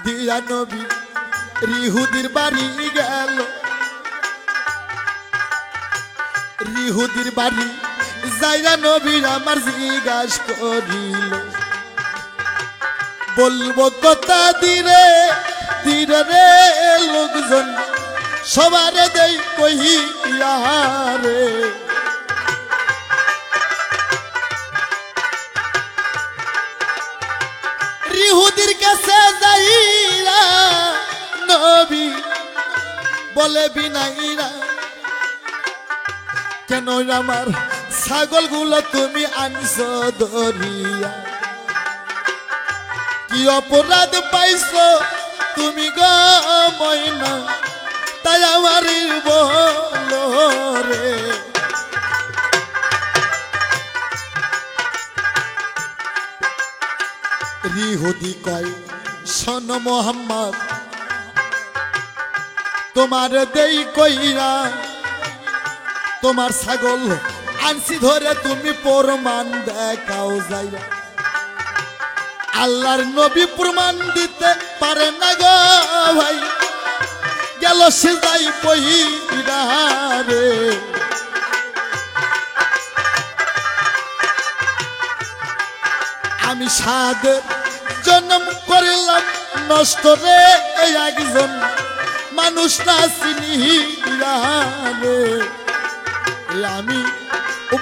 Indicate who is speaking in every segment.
Speaker 1: দিয়া নবী রিহুদির বাড়ি গেল রিহুদির বাড়ি যাইয়া নবী আমার জিজ্ঞাস করিল বলবো কথা ধীরে ধীরে রে লোকজন সবারে দেই কহিয়া রে রিহুদির কাছে যাইরা নবী বলে বিনাইরা কেন আমার ছাগলগুলো তুমি আনছো ধরিয়া কি অপরাধ পাইছো তুমি গো ময়না তাই আমার বলো রে রিহুদি কয় শোন মোহাম্মদ তোমার দেই কইরা তোমার ছাগল আনছি ধরে তুমি প্রমাণ দেখাও যাইয়া আল্লাহর নবী প্রমাণ দিতে পারে না গো ভাই গেল সে যাই কইরা রে আমি সাদের জন্ম করলাম নষ্ট রে একজন মানুষ না চিনি রে আমি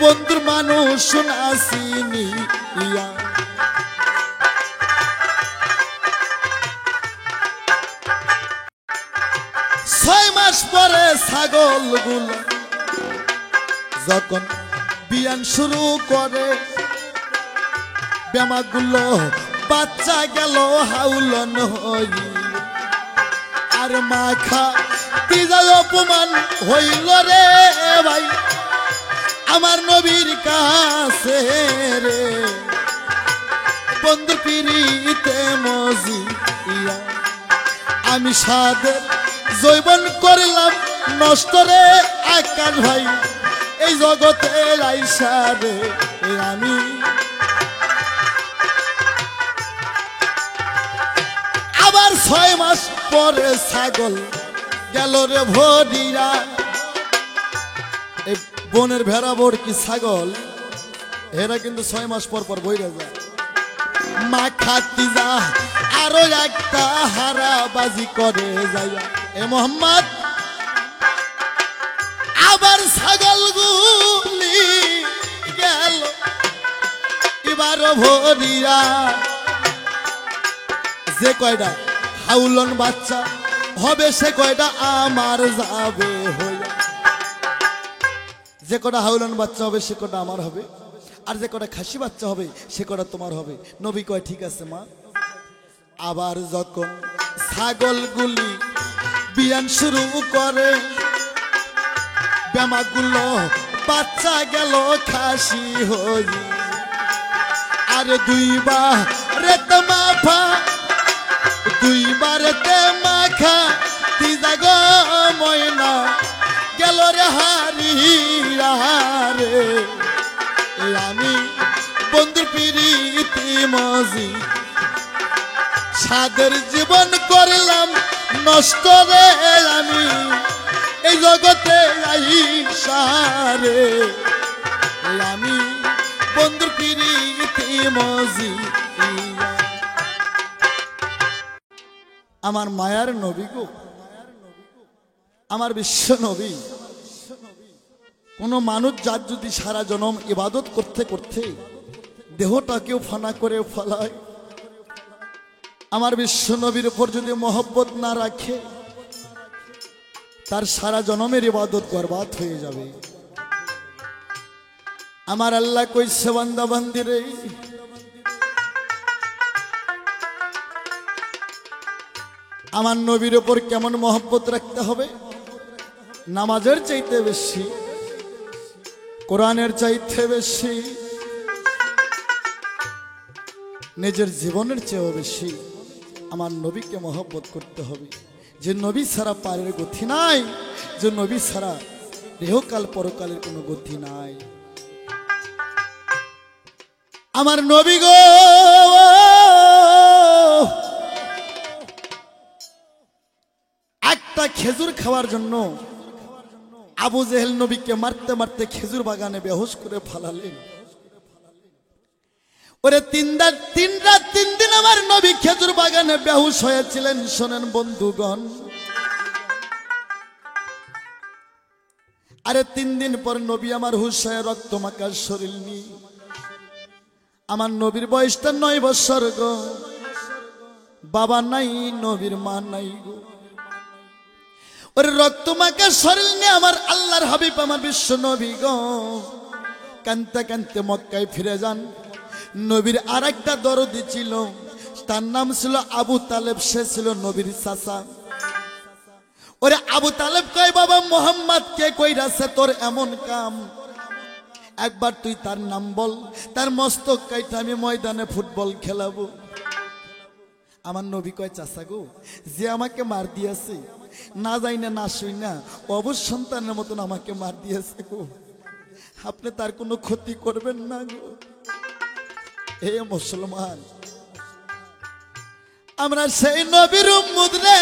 Speaker 1: বন্ধুর মানুষ না চিনি 6 মাস পরে ছাগলগুলো যখন বিয়ান শুরু করে বেমাগুলো বাচ্চা গেল হাউলন হই আর মাখা তিজা অপমান হইল রে ভাই আমার নবীর কাছে রে বন্ধু পিরিতে মজিয়া আমি সাদের জৈবন করলাম নষ্ট রে আকাশ ভাই এই জগতে আইসা রে আমি আবার 6 মাস পরে ছাগল গেল রে ভরিরা এই বনের ভেড়া বোর কি ছাগল এরা কিন্তু 6 মাস পর পর বইরে যায় মা খাতি যা আরো একটা হারাবাজি করে যাইয়া এ মোহাম্মদ আবার ছাগলগুলি গেল এবার ভরিয়া যে কয়টা হাউলন বাচ্চা হবে সে কয়টা আমার যাবে হইয়া যে কটা হাউলন বাচ্চা হবে সে কটা আমার হবে আর যে কটা খাসি বাচ্চা হবে সে কটা তোমার হবে নবী কয় ঠিক আছে মা আবার যখন ছাগলগুলি বিয়ান শুরু করে বেমাগুলো বাচ্চা গেল খাসি হই আর দুইবার মাফা দুইবার মাখা তিজা গো ময়না গেল রে হারিয়া রে আমি বন্ধু পিরিতি মজি সাদের জীবন করলাম নষ্ট রে আমি এই জগতে আইসা রে আমি বন্ধু পিরিতি মজি আমার মায়ার নবী গো আমার বিশ্ব নবী কোন মানুষ যার যদি সারা জনম ইবাদত করতে করতে দেহটাকেও ফানা করে ফেলায় আমার বিশ্ব নবীর উপর যদি মহব্বত না রাখে তার সারা জনমের ইবাদত বরবাদ হয়ে যাবে আমার আল্লাহ কইছে বান্দা বান্দি রে আমার নবীর উপর কেমন মহব্বত রাখতে হবে নামাজের চাইতে বেশি কোরআনের চাইতে বেশি নিজের জীবনের চেয়েও বেশি আমার নবীকে মহব্বত করতে হবে যে নবী ছাড়া পারের গতি নাই যে নবী ছাড়া দেহকাল পরকালের কোনো গতি নাই আমার নবী গো একটা খেজুর খাওয়ার জন্য আবু জেহেল নবীকে মারতে মারতে খেজুর বাগানে বেহুশ করে ফালালেন। ওরে তিন রাত 3 দিন আমার নবী খেজুর বাগানে বেহুশ হয়েছিলেন। শোনেন বন্ধুগণ, আরে 3 দিন পর নবী আমার হুশ হয়ে রক্তমাখা শরীর নিয়ে, আমার নবীর বয়সটা 9 বছর গো, বাবা নাই, নবীর মা নাই গো। ওরে রক্তমাখা শরীর নিয়ে আমার আল্লাহর হাবিব আমার বিশ্ব নবী গো কানতে কানতে মক্কায় ফিরে যান। নবীর আর একটা দরদি ছিল, তার নাম ছিল আবু তালেব, সে ছিল নবীর চাচা। ওরে আবু তালেব কয়, বাবা মোহাম্মদ কে কইরাছে তোর এমন কাম, একবার তুই তার নাম বল, তার মস্তক কাইটা আমি ময়দানে ফুটবল খেলাবো। আমার নবী কয়, চাচা গো, যে আমাকে মার দিয়েছে, না যাই না না শুই না, অবশ সন্তানের মতন আমাকে মার দিয়েছে গো, আপনি তার কোনো ক্ষতি করবেন না গো। হে মুসলমান, আমরা সেই নবীর উম্মত রে,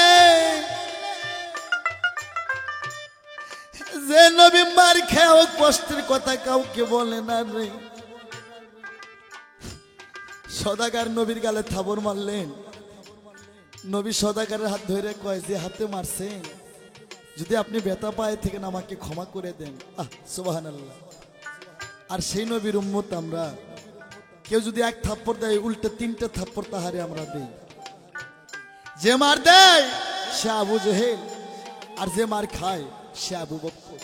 Speaker 1: যে নবী মার খেয়েও কষ্টের কথা কাউকে বলে না রে। সদাগর নবীর গালে থাবর মারলেন, নবী সদাগরের হাত ধরে কয়, যে হাতে মারছেন যদি আপনি ব্যথা পায়ে থেকে আমাকে ক্ষমা করে দেন। সুবহানাল্লাহ। আর সেই নবীর উম্মত আমরা, কেউ যদি 1 থাপ্পড় দেয় উল্টে 3টে থাপ্পড় তাহারে আমরা দেই। যে মার দেয় সে আবু জেহেল, আর যে মার খায় সে আবু বকর।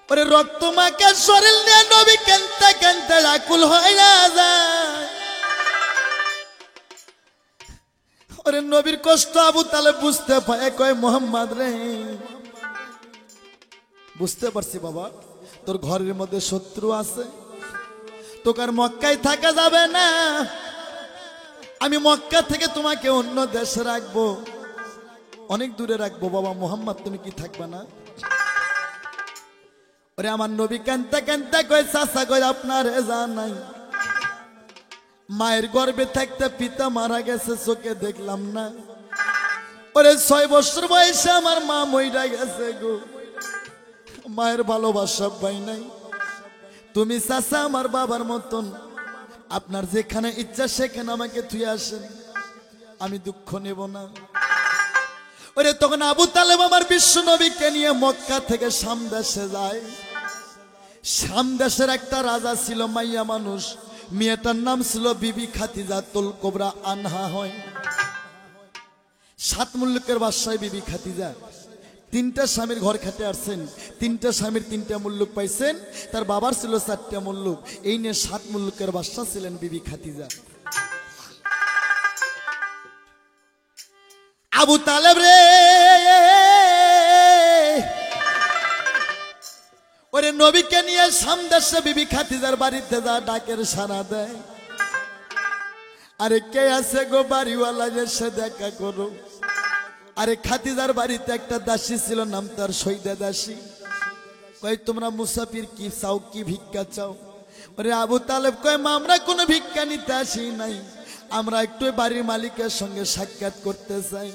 Speaker 1: ওরে রক্তমাখা শরীর নিয়ে নবী কানতে কানতে আকুল হয়ে যায়। ওরে নবীর কষ্ট আবু তালেব বুঝতে পারে, কয়, মোহাম্মদ রে, বুঝতে পারছি বাবা, তোর ঘরের মধ্যে শত্রু আছে, তোকে আর মক্কায় থাকা যাবে না, আমি মক্কা থেকে তোমাকে অন্য দেশে রাখবো, অনেক দূরে রাখবো। বাবা মোহাম্মদ, তুমি কি থাকবে না? ওরে আমার নবী কানতে কানতে কয়, চাচা কয়, আপনার এজা নাই, মায়ের গর্ভে থাকতে পিতা মারা গেছে, চোখে দেখলাম না। ওরে 6 বছর বয়সে আমার মা মইরা গেছে গো, মায়ের ভালোবাসা পাই নাই। তুমি চাচা আমার বাবার মতন, আপনার যেখানে ইচ্ছা সেখানে আমাকে তুই আসেন, আমি দুঃখ নেব না। ওরে তখন আবু তালেব আমার বিশ্ব নবীকে নিয়ে মক্কা থেকে শাম দেশে যায়। শাম দেশের একটা রাজা ছিল, মাইয়া মানুষ, মেয়েটার নাম ছিল বিবি খাদিজাতুল কুবরা আনহা হয়। 7 মুল্লুকের বাদশায় বিবি খাদিজা, 3টা স্বামীর ঘর খেটে আসছেন, 3টা স্বামীর 3টা মুল্লুক পাইছেন, তার বাবার ছিল 4টা মুল্লুক, এই নিয়ে 7 মুল্লুকের বাদশা ছিলেন বিবি খাদিজা। আবু তালেব রে, ওরে নবীকে নিয়ে শাম দেশে বিবি খাদিজার বাড়িতে যা ডাকের সাড়া দেয়। আরে কে আছে গো বাড়িওয়ালা, এসে দেখা করো। আরে খাদিজার বাড়িতে একটা দাসী ছিল, নাম তার সৈদা দাসী। কয়, তোমরা মুসাফির, কি চাও, কি ভিক্ষা চাও? ওরে আবু তালেব কয়, মা, আমরা কোনো ভিক্ষা নিতে আসি নাই, আমরা একটু বাড়ির মালিকের সঙ্গে সাক্ষাৎ করতে চাই।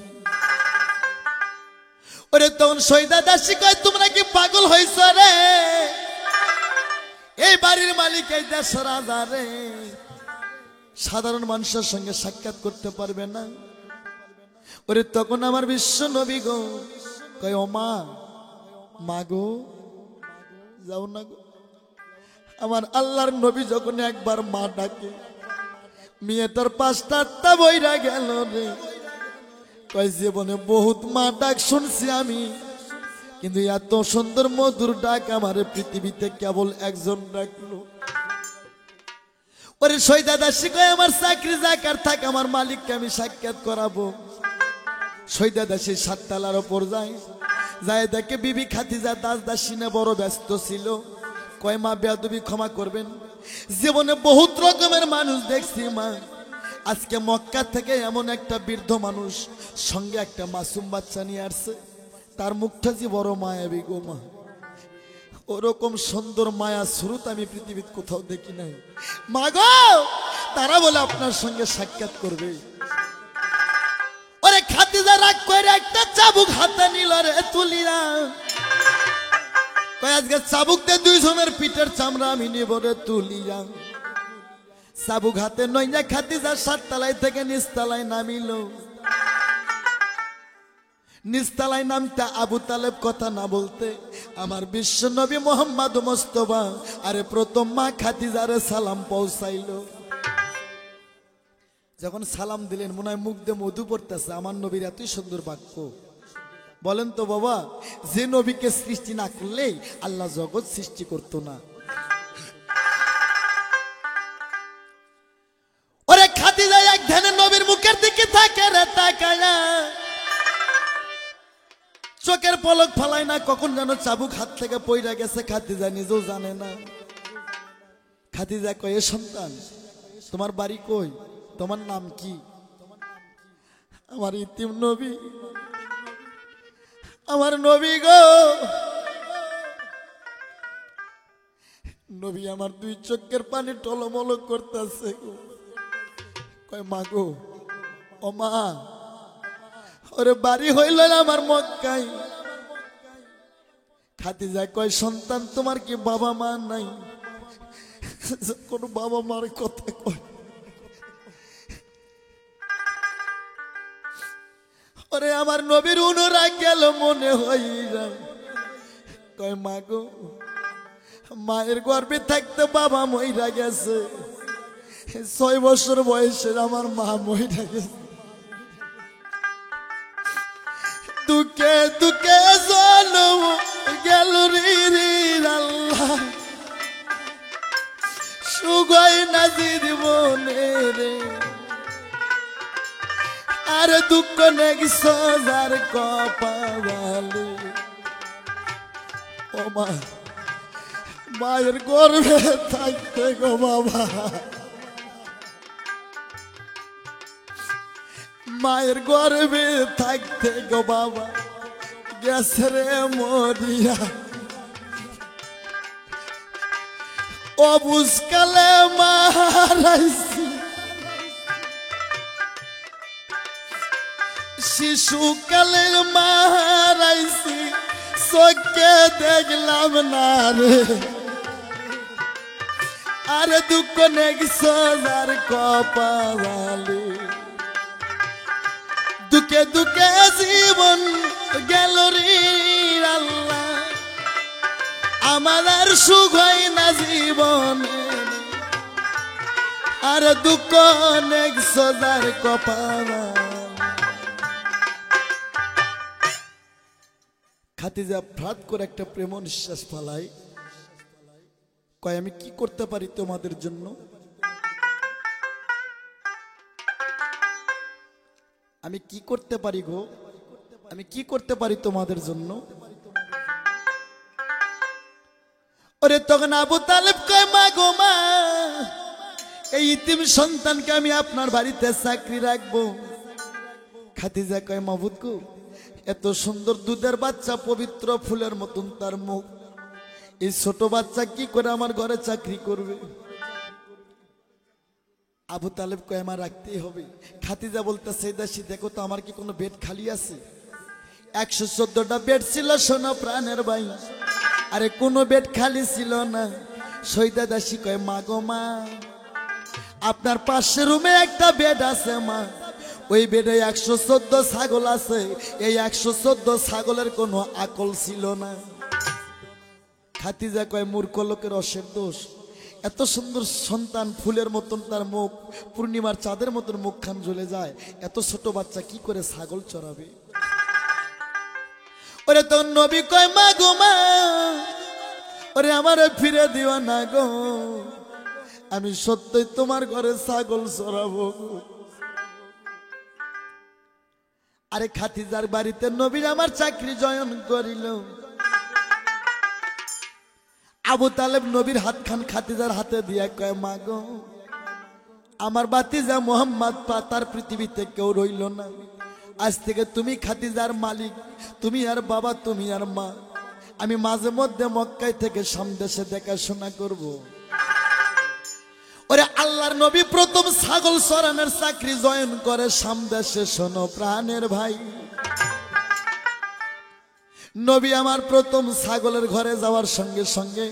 Speaker 1: ওরে তখন সৈদা দাসী কয়, তোমরা কি পাগল হইছ রে? এই বাড়ির মালিক এই দেশের রাজা রে, সাধারণ মানুষের সঙ্গে সাক্ষাৎ করতে পারবে না। ওরে তখন আমার বিশ্ব নবী গো কয়, ও মা, মা গো, যাও না গো। আমার আল্লাহর নবী যখন একবার মা ডাকে, মেয়েটার 5টা বইরা গেল রে। কয়, জীবনে বহুত মা ডাক শুনছি আমি, কিন্তু এত সুন্দর মধুর ডাক আমার পৃথিবীতে কেবল একজন ডাকলো। ওরে সৈদা দাসী কয়, আমার চাকরি জাকার থাক, আমার মালিককে আমি সাক্ষাৎ করাবো। সৈদা দাসী 7 তলার ওপর যায়, দেখে বিবি খাদিজা দাস দাসী বড় ব্যস্ত ছিল। কয়, মা, বেয়াদবি ক্ষমা করবেন, জীবনে বহুত রকমের মানুষ দেখছি মা, আজকে মক্কা থেকে এমন একটা বৃদ্ধ মানুষ সঙ্গে একটা মাসুম বাচ্চা নিয়ে আসছে, তার মুখটা যে বড় মায়াবী গো মা, ওরকম সুন্দর মায়া স্রোত আমি পৃথিবীতে কোথাও দেখি নাই মা গো। তারা বলে আপনার সঙ্গে সাক্ষাৎ করবে। ওরে খাদিজা খাদিজা রাগ করে একটা চাবুক হাতে নিল রে তুলিয়া, কয় আজকে চাবুক দিয়ে দুইজনের পিঠের চামড়া আমি নিব রে তুলিয়া। চাবুক হাতে নইয়া খাদিজা 7 তলায় থেকে নিচতলায় নামিল। নিচতলায় নামতে আবু তালেব কথা না বলতে আমার বিশ্ব নবী মোহাম্মদ মুস্তাফা আরে প্রথম মা খাদিজারে সালাম পৌঁছাইল। যখন সালাম দিলেন মনে হয় মুখ দিয়ে মধু পড়তেছে, আমার নবীর এতই সুন্দর বাক্য। বলেন তো বাবা, যে নবীকে সৃষ্টি না করলে আল্লাহ জগৎ সৃষ্টি করতো না। ওরে খাদিজা এক ধ্যানে নবীর মুখের দিকে তাকায় রে তাকায়া, চোখের পলক ফালায় না, কখন যেন চাবুক হাত থেকে পইরা গেছে খাদিজা নিজেও জানে না। খাদিজা কয়, এ সন্তান তোমার বাড়ি কই, তোমার নাম কি? আমার ইতিম নবী, আমার নবী গো নবী, আমার 2 চোখের পানি টলমল করতেছে গো। কয় মা গো, ও মা, ওরে বাড়ি হইল আমার মক্কায়। খাদিজা কয়, সন্তান তোমার কি বাবা মা নাই? কোন বাবা মার কথা কয়, ওরে আমার নবীর অনুরাগ গেল মনে হই যায়। কয় মা গো, মায়ের গর্ভে থাকতে বাবা মইরা গেছে, 6 বছর বয়সের আমার মা মইরা গেছে। দুঃখে দুঃখে জনম গেল রে আল্লাহ, সুগয় নাজির বনে রে, আর দুঃখ নাকি সজার কপালে। ও মা, মায়ের গর্ভে থাকতে গো বাবা, মায়ের গর্ভে থাকতে গো বাবা গেছে রে মরিয়া। অবুজকালে মারাইছি, শিশুকালে মারাইছি, চোখে দেখলাম না রে, আরে দুঃখ নাকি সজার কপালে। দুঃখে দুঃখে জীবন গেল রে আল্লাহ, আমার আর সুখ হয় না জীবনে, আর দুঃখ নাকি সজার কপালে। খাদিজা ফ্রাত করে একটা প্রেম নিঃশ্বাস ফালাই, কয় আমি কি করতে পারি তোমাদের জন্য? আমি কি করতে পারি গো, আমি কি করতে পারি তোমাদের জন্য? ওরে তখন আবু তালেব কয়, মা গো মা, এই ইতিম সন্তানকে আমি আপনার বাড়িতে চাকরি রাখবো। খাদিজা কয়, মাবুদ গো, এত সুন্দর দুধের বাচ্চা, পবিত্র ফুলের মতন তার মুখ, এই ছোট বাচ্চা কি করে আমার ঘরে চাকরি করবে? আবু তালেব কয়, আমার রাখতেই হবে। খাদিজা বলতেছে, দাসী দেখো তো আমার কি কোনো বেড খালি আছে? 114টা বেড ছিল সোনা প্রাণের ভাই, আরে কোনো বেড খালি ছিল না। সৈদা দাসী কয়, মা গো মা, আপনার পাশের রুমে একটা বেড আছে মা, ওই বেডে 114 ছাগল আছে, এই 114 ছাগলের কোনো আকল ছিল না। খাদিজা কয়, মূর্খ লোকের অসের দোষ, এত সুন্দর সন্তান, ফুলের মতন তার মুখ, পূর্ণিমার চাঁদের মতন মুখখান জ্বলে যায়, এত ছোট বাচ্চা কি করে ছাগল চড়াবে? ওরে তো নবী কয়, মা গো মা, ওরে আমারে ফিরে দিও না গো, আমি সত্যই তোমার ঘরে ছাগল চড়াবো। আরে খাদিজার বাড়িতে নবীর আমার চাকরি জয়েন করিল। আবু তালেব নবীর হাতখান খাদিজার হাতে দিয়া কয়, মা গো, আমার বাতিজা মোহাম্মদ তার পৃথিবীতে কেউ রইল না, আজ থেকে তুমি খাদিজার মালিক, তুমি আর বাবা, তুমি আর মা। আমি মাঝে মধ্যে মক্কায় থেকে সামদেশে দেখাশোনা করব। ওরে আল্লাহর নবী প্রথম ছাগল চরানোর চাকরি জয়েন করে সামদেশে। শোনো প্রাণের ভাই, নবী আমার প্রথম ছাগলের ঘরে যাওয়ার সঙ্গে সঙ্গে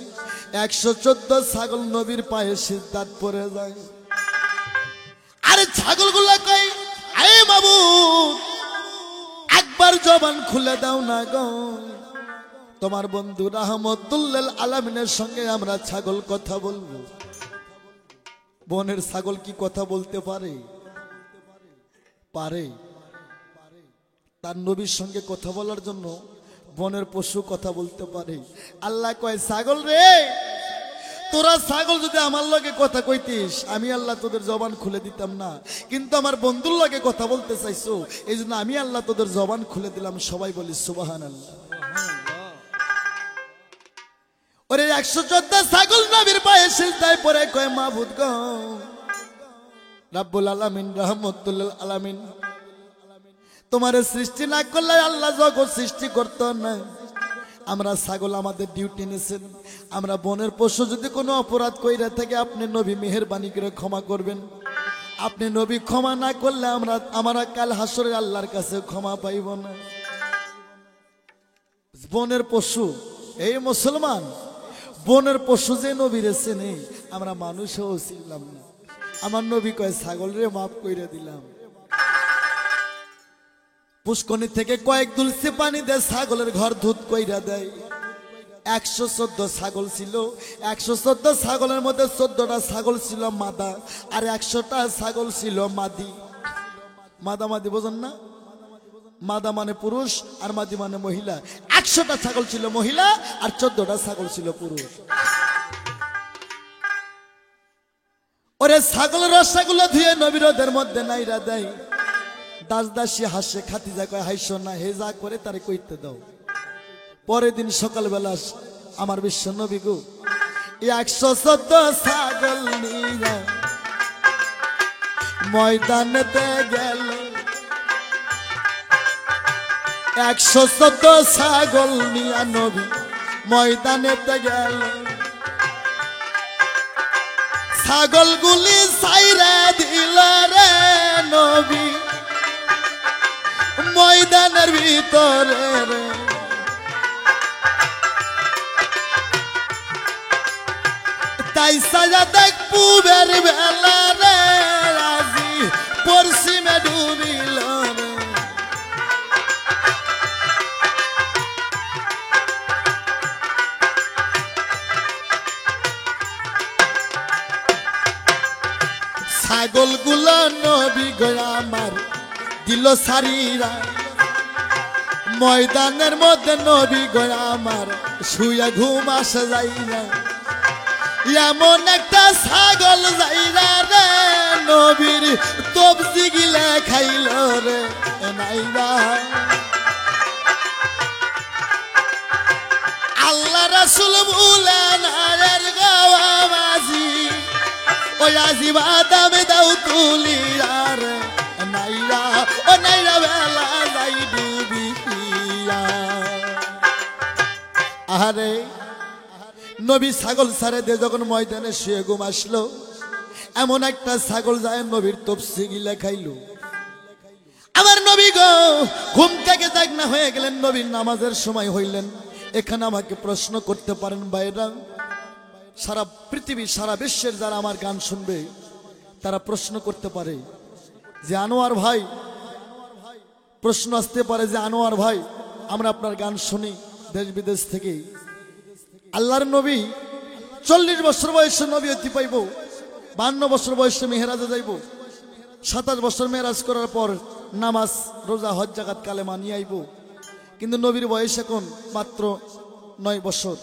Speaker 1: 114 ছাগল নবীর পায়ে সিজদাত পড়ে যায়। আরে ছাগলগুলা কই, আরে বাবু একবার জবান খুলে দাও না গো, তোমার বন্ধু রাহমাতুল্লিল আলামিনের সঙ্গে আমরা ছাগল কথা বলবো। বনের ছাগল কি কথা বলতে পারে? পারে। তার নবীর সঙ্গে কথা বলার জন্য বনের পশু কথা বলতে পারে। আল্লাহ কয়, ছাগল রে, তোরা ছাগল যদি আমার লগে কথা কইতিস, আমি আল্লাহ তোদের জবান খুলে দিতাম না, কিন্তু আমার বন্ধুর লগে কথা বলতে চাইছো, এই জন্য আমি আল্লাহ তোদের জবান খুলে দিলাম। সবাই বলি সুবহানাল্লাহ। ওরে 114 ছাগল নবীর পায়ে সিজদায় পড়ে কয়, মাবুদ গো, রাব্বুল আলামিন, রাহমাতুল্লিল আলামিন, তোমার সৃষ্টি না করলে আল্লাহ জগৎ সৃষ্টি করতো না। আমরা ছাগল আমাদের ডিউটি নিয়েছেন, আমরা বনের পশু যদি কোনো অপরাধ কইরা থাকে আপনি নবী মেহেরবানি করে ক্ষমা করবেন। আপনি নবী ক্ষমা না করলে আমরা কাল হাসরে আল্লাহর কাছে ক্ষমা পাইব না। বনের পশু, এই মুসলমান, বনের পশু যে নবীর চেনে, আমরা মানুষও ছিলাম না। আমার নবী কয়, ছাগল রে মাফ কইরা দিলাম। পুষ্কনি থেকে কয়েক দুলসি পানি দেয়, ছাগলের ঘর ধুত কইরা দেয়। 114 ছাগল ছিল, 114 ছাগলের মধ্যে 14টা ছাগল ছিল মাদা, আর 100টা ছাগল ছিল মাদি। মাদা মাদি বোঝেন না? মাদা মানে পুরুষ আর মাদি মানে মহিলা। 100টা ছাগল ছিল মহিলা আর 14টা ছাগল ছিল পুরুষ। ওরে ছাগলের রসাগুলো ধুয়ে নবীর ওদের মধ্যে নাইরা দেয়। দাস দাসী হাসে, খাতিজা কয়, হাইসো না, হে যা করে তারে কইতে দাও। পরের দিন সকালবেলা আমার বিশ্ব নবী গো 114 ছাগল নিয়ে ময়দানেতে গেল। 114 ছাগল নিয়ে নবী ময়দানেতে গেল। ছাগলগুলি ছাইরা দিল রে নবী ময়দানের ভিতরে রে। তাই সাজা দেখ পুবের বেলা রে, আজি পশ্চিমে ডুবিল রে। ছাগলগুলো নবী গয়া আমার দিল সারিরা, ময়দানের মধ্যে নবী গয়া আমার শুয়ে ঘুম আসে যাই না। এমন একটা ছাগল যাইরা রে নবীর তবজি গিলে খাইল রে নাইরা। আল্লাহ রাসূল বলেন, আরের গাওয়া মাঝি ওই আজি বাদামে দাও তুলিয়া রে নাইরা, ও নাইরা বেলা যাই ডুবিয়া। আরে নবী ছাগল ছাড়ে দিয়ে যখন ময়দানে শুয়ে ঘুম আসলো, এমন একটা ছাগল যায় নবীর তফসি গিলা খাইলো। আমার নবী গো ঘুম থেকে জাগনা হয়ে গেলেন, নবীর নামাজের সময় হইলেন। এখানে আমাকে প্রশ্ন করতে পারেন ভাইরা, সারা পৃথিবী সারা বিশ্বের যারা আমার গান শুনবে তারা প্রশ্ন করতে পারে যে আনোয়ার ভাই, প্রশ্ন আসতে পারে যে আনোয়ার ভাই, আমরা আপনার গান শুনি দেশ বিদেশ থেকে। আল্লাহর নবী 40 বছর বয়সে নবীয়তি পাইব, 52 বছর বয়সে মেহরাজে যাইব, 27 বছর মেহরাজ করার পর নামাজ রোজা হজ জাকাত কালেমা নিয়ে আইব। কিন্তু নবীর বয়স এখন মাত্র 9 বছর।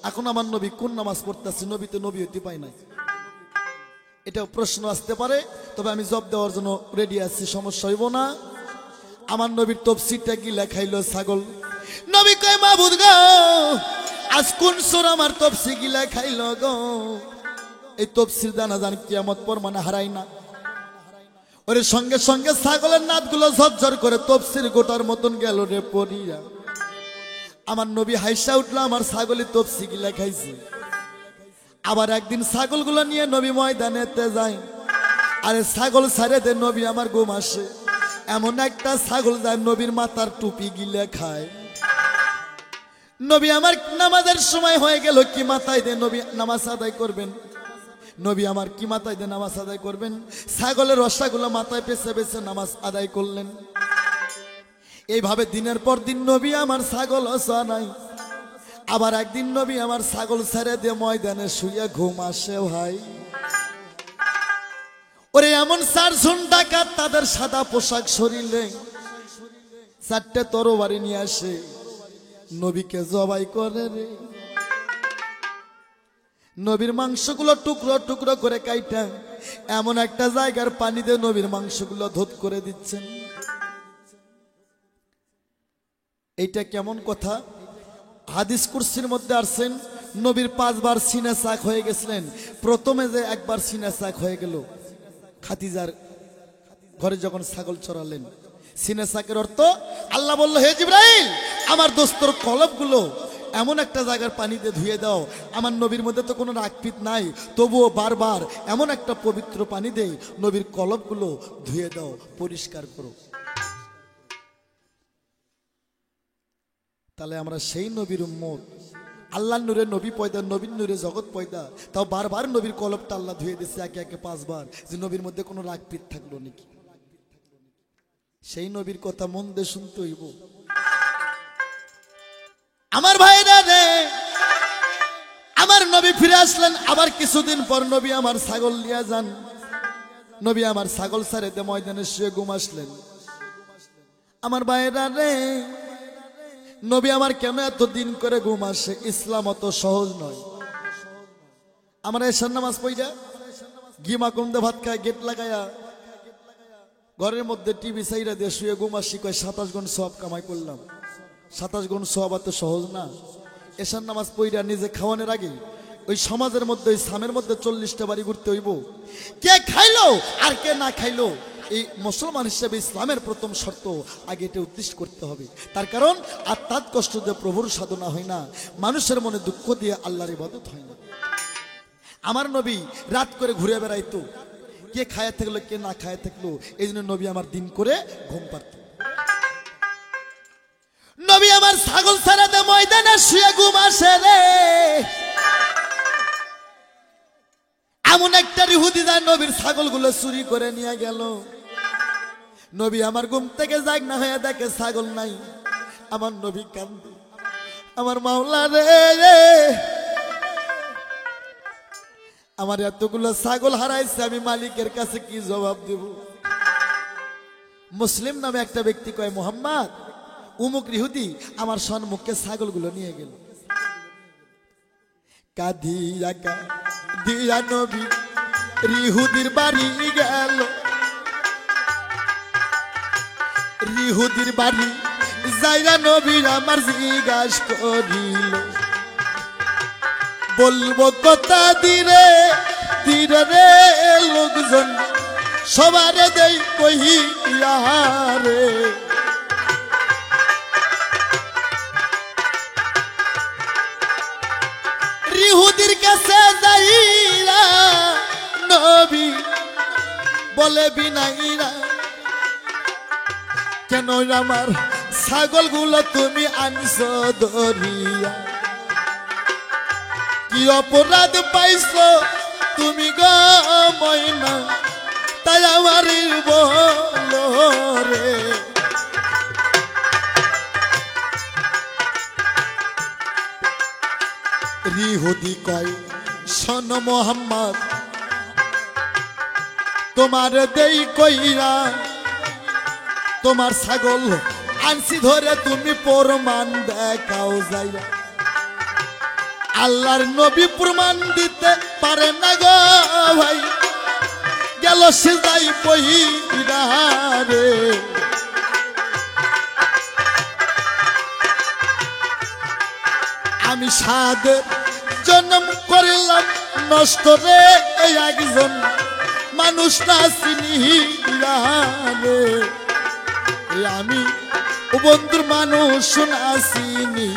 Speaker 1: এখন আমার নবী কোন নামাজ পড়তেছে? নবী তো নবীয়তি পায় নাই। এটাও প্রশ্ন আসতে পারে, তবে আমি জবাব দেওয়ার জন্য রেডি আছি, সমস্যা হইব না। আমার নবীর তফসিরটা কি লেখাইলো ছাগল। নবী কয়, মাবুদ গো আজ কোন সুর আমার তফসির কি লেখাইলো গো? এই তফসির দানা জান কিয়ামত পর মানে হারাই না। ওরে সঙ্গে সঙ্গে ছাগলের নাদগুলো ঝরঝর করে তফসির গোটার মতন গেল রে পড়িয়া। আমার নবী হাইসা উঠলো, আমার ছাগলের তফসির কি লেখাইছে। আবার একদিন ছাগলগুলো নিয়ে নবী ময়দানেতে যায়। আরে ছাগল ছাড়ে দে, নবী আমার ঘুম আসে। এমন একটা ছাগল যায় নবীর মাথার টুপি গিলে খায়। নবী আমার নামাজের সময় হয়ে গেল, কি মাথায় দে নবী নামাজ আদায় করবেন। নবী আমার কি মাথায় দে নামাজ আদায় করবেন। ছাগলের রসাগুলো মাথায় পেছে পেছে নামাজ আদায় করলেন। এইভাবে দিনের পর দিন নবী আমার ছাগল নাই। আবার একদিন নবী আমার ছাগল ছেড়ে দিয়ে ময়দানে শুয়ে ঘুম আসে ভাই। ওরে এমন 4 জন ডাকাত, তাদের সাদা পোশাক শরীরে, 4টে তরবারি নিয়ে আসে, নবীকে জবাই করে রে। নবীর মাংসগুলো টুকরো টুকরো করে কাইটা এমন একটা জায়গার পানি দিয়ে নবীর মাংসগুলো ধোত করে দিচ্ছেন। এইটা কেমন কথা? হাদিস কুরসির মধ্যে আসছেন নবীর 5 বার সিনা চাক হয়ে গেছিলেন। প্রথমে যে একবার সিনা চাক হয়ে গেল খাদিজার ঘরে যখন ছাগল চড়ালেন। সিনা চাকের অর্থ আল্লাহ বলল, হে জিবরাইল, আমার দোস্তর কলবগুলো এমন একটা জায়গার পানিতে ধুয়ে দাও। আমার নবীর মধ্যে তো কোনো রাগপিত নাই, তবুও বারবার এমন একটা পবিত্র পানি দেই, নবীর কলবগুলো ধুয়ে দাও, পরিষ্কার করো। তাহলে আমরা সেই নবীর উম্মত, আল্লাহর নূরে নবী পয়দা, নবীর নূরে জগৎ পয়দা, তাও বারবার নবীর কলবটা আল্লাহ ধুয়ে দিচ্ছে একে একে 5 বার, যে নবীর মধ্যে কোনো রাগপিত থাকলো নাকি? সেই নবীর কথা মন দিয়ে শুনতে হইব। আমার ভাইরা রে, আমার নবী ফিরে আসলেন। আবার কিছুদিন পর নবী আমার ছাগল নিয়ে যান। নবী আমার ছাগল ছাড়ে দিয়ে ময়দানে শুয়ে ঘুম আসলেন। আমার ভাইরা রে, নবী আমার কেন এত দিন করে ঘুম আসে? ইসলাম অত সহজ নয়। আমরা এশার নামাজ পড়া গিমা কমদে ভাত খায়, গেট লাগায়া ঘরের মধ্যে টিভি সাইরা দিয়ে শুয়ে ঘুম আসি, কয় 27 গুণ সওয়াব কামাই করলাম। 27 গুণ সওয়াব এত সহজ না। এশার নামাজ পড়া নিজে খাওয়ানোর আগে ওই সমাজের মধ্যে, ওই সামের মধ্যে 40টা বাড়ি ঘুরতে হইব। কে খাইলো আর কে না খাইলো, এই মুসলমান হিসেবে ইসলামের প্রথম শর্ত আগে এটা উদ্দেশ্য করতে হবে। তার কারণ আত্মাত কষ্ট দিয়ে প্রভুর সাধনা হয় না, মানুষের মনে দুঃখ দিয়ে আল্লাহর ইবাদত হয় না। আমার নবী রাত করে ঘুরে বেড়াইতো, কে খায়া থাকলো কে না খায়া থাকলো, এই জন্য নবী আমার দিন করে ঘুম পারত। নবী আমার ছাগল ছাড়াতে ময়দানে শুয়ে ঘুম আসে রে। এমন একটা ইহুদি যায় নবীর ছাগলগুলো চুরি করে নিয়ে গেল। নবী আমার ঘুম থেকে জাগ না হয়ে দেখে ছাগল নাই। আমার নবী কান্দে, আমার মাওলা রে, আমার এতগুলো ছাগল হারাইছে, আমি মালিকের কাছে কি জবাব দেব? মুসলিম নামে একটা ব্যক্তি কয়, মুহাম্মদ উমুক ইহুদি আমার সম্মুখে ছাগলগুলো নিয়ে গেল। কাঁদিয়া কাঁদিয়া নবী ইহুদির বাড়ি গেল। ইহুদির বাড়ি যাইরা নবী আমার জিজ্ঞাস করিল, বলবো কথা ধীরে ধীরে রে, লোকজন সবারে দেই কহিয়া রে। ইহুদির কাছে যাইরা নবী বলে, বিনাইরা কেন আমার ছাগলগুলো তুমি আনছো ধরিয়া? কি অপরাধ পাইছো তুমি গো ময়না, তাই আমার বলো রে। ইহুদি কয়, শোনো মুহাম্মদ, তোমার দেই কইরা তোমার ছাগল আনছি ধরে, তুমি প্রমাণ দেখাও যাইয়া। আল্লাহর নবী প্রমাণ দিতে পারে না গো ভাই, গেল সে যাই পহিরা রে। আমি সাদের জন্ম করলাম নষ্ট রে, এই একজন মানুষ না চিনি রে। আমি বন্ধুর মানুষ না চিনি।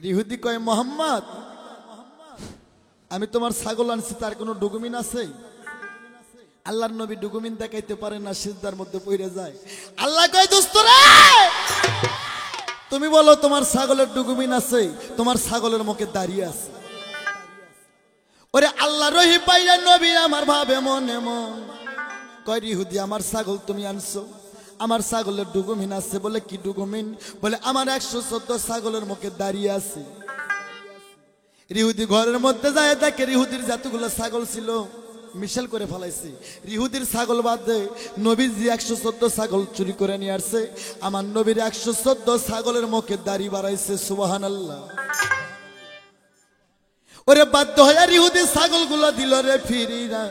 Speaker 1: ইহুদি কয় মোহাম্মদ আমি তোমার ছাগল আনছি তার কোনো ডকুমেন্ট আছে? আল্লাহর নবী ডকুমেন্ট দেখাইতে পারে না, সিজদার মধ্যে পড়ে যায়। আল্লাহ কয় দোস্ত রে তুমি বলো তোমার ছাগলের ডকুমেন্ট আছে? তোমার ছাগলের মুখে দাঁড়িয়ে আছে। ওরে আল্লাহ রহি পাইয়া নবী আমার ভাবে মনে মন কয় ইহুদি আমার ছাগল তুমি আনছো, আমার ছাগলের ডকুমেন্ট আছে? বলে কি ডকুমেন্ট? বলে আমার 114 ছাগলের মুখে দাঁড়িয়ে আছে। ইহুদি ঘরের মধ্যে যায় দেখে ইহুদির যতগুলো ছাগল ছিল মিশেল করে ফেলাইছে। ইহুদির ছাগল বাদে নবীজি 114 ছাগল চুরি করে নিয়ে আসছে। আমার নবীর 114 ছাগলের মুখে দাড়ি বাড়াইছে। সুবহানাল্লাহ। ওরে বাধ্য হয়ে ইহুদির ছাগলগুলো দিল রে ফিরিয়া।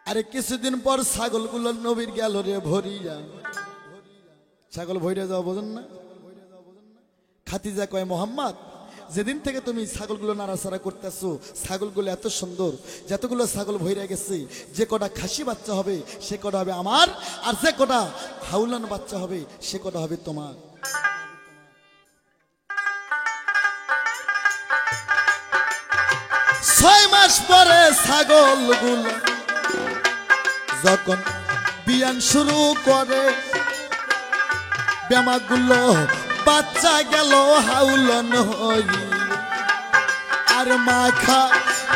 Speaker 1: আরে কিছুদিন পর ছাগলগুলো নবীর গেল রে ভরিয়া। ছাগল ভরিয়া যাওয়া বোঝেন না? খাদিজা কয় মোহাম্মদ যেদিন থেকে তুমি ছাগলগুলো নাড়াচাড়া করতেছো ছাগলগুলো এত সুন্দর, যতগুলো ছাগল ভইরা গেছে যে কটা খাসি বাচ্চা হবে সে কটা হবে আমার, আর যে কটা হাউলান বাচ্চা হবে সে কটা হবে তোমার। ছয় মাস পরে ছাগলগুলো যখন বিয়ান শুরু করে বেমাগুলো বাচ্চা গেল হাউলন হই। আর মাখা